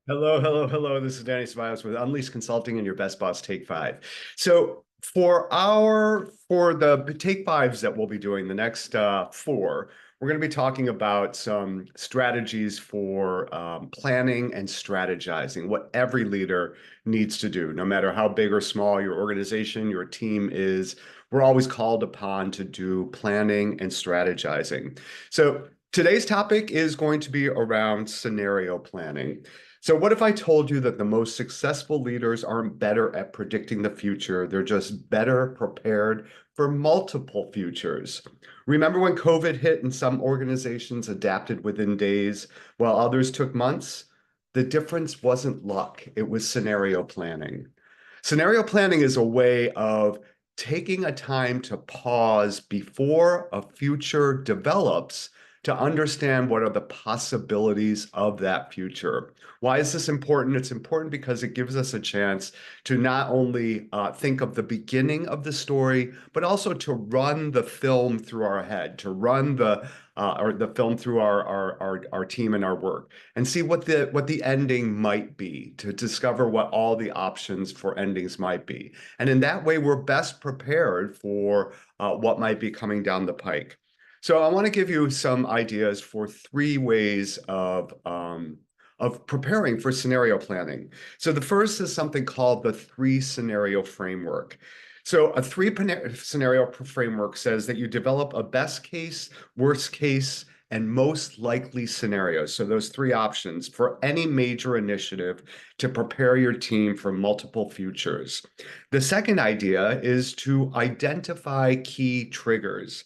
Hello, hello, hello. This is Danny Ceballos with Unleashed Consulting and your best boss take five. So for the take fives that we'll be doing the next four, we're going to be talking about some strategies for planning and strategizing, what every leader needs to do, no matter how big or small your organization, your team is. We're always called upon to do planning and strategizing. So today's topic is going to be around scenario planning. So, what if I told you that the most successful leaders aren't better at predicting the future? They're just better prepared for multiple futures. Remember when COVID hit and some organizations adapted within days while others took months? The difference wasn't luck, it was scenario planning. Scenario planning is a way of taking a time to pause before a future develops to understand what are the possibilities of that future. Why is this important? It's important because it gives us a chance to not only think of the beginning of the story, but also to run the film through our head, to run the film through our team and our work, and see what the ending might be, to discover what all the options for endings might be. And in that way, we're best prepared for what might be coming down the pike. So I want to give you some ideas for three ways of preparing for scenario planning. So the first is something called the three scenario framework. So a scenario framework says that you develop a best case, worst case, and most likely scenarios. So those three options for any major initiative to prepare your team for multiple futures. The second idea is to identify key triggers.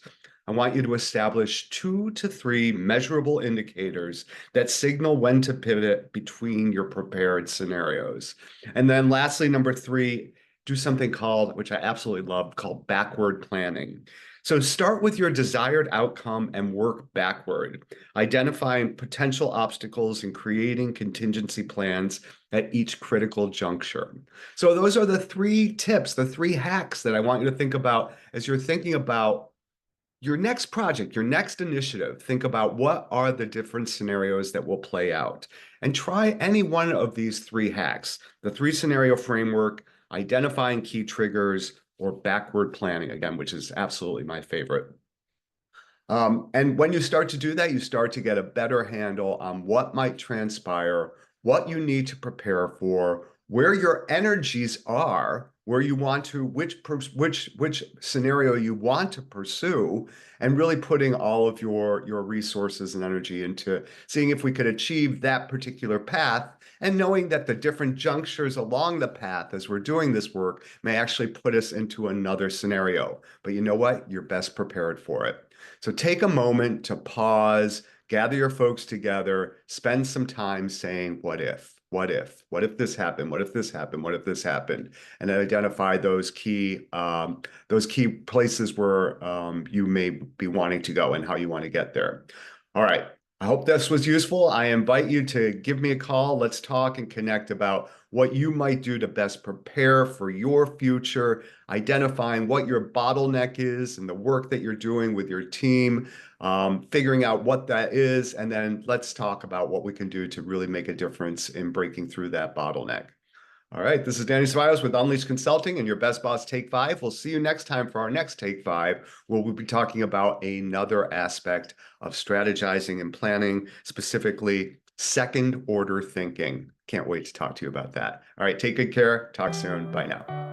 I want you to establish 2 to 3 measurable indicators that signal when to pivot between your prepared scenarios. And then lastly, number 3, do something called, which I absolutely love, called backward planning. So start with your desired outcome and work backward, identifying potential obstacles and creating contingency plans at each critical juncture. So those are the 3 tips, the 3 hacks that I want you to think about as you're thinking about your next project, your next initiative. Think about what are the different scenarios that will play out and try any one of these 3 hacks, the 3 scenario framework, identifying key triggers, or backward planning, again, which is absolutely my favorite. And when you start to do that, you start to get a better handle on what might transpire, what you need to prepare for, where your energies are, where you want to, which scenario you want to pursue, and really putting all of your resources and energy into seeing if we could achieve that particular path, and knowing that the different junctures along the path as we're doing this work may actually put us into another scenario. But you know what? You're best prepared for it. So take a moment to pause, gather your folks together, spend some time saying, what if? What if this happened? What if this happened? What if this happened? And then identify those key places where you may be wanting to go and how you want to get there. All right. I hope this was useful. I invite you to give me a call. Let's talk and connect about what you might do to best prepare for your future, identifying what your bottleneck is and the work that you're doing with your team, figuring out what that is, and then let's talk about what we can do to really make a difference in breaking through that bottleneck. All right, this is Danny Ceballos with Unleashed Consulting and your best boss take five. We'll see you next time for our next take five, where we'll be talking about another aspect of strategizing and planning, specifically second order thinking. Can't wait to talk to you about that. All right, take good care. Talk soon. Bye now.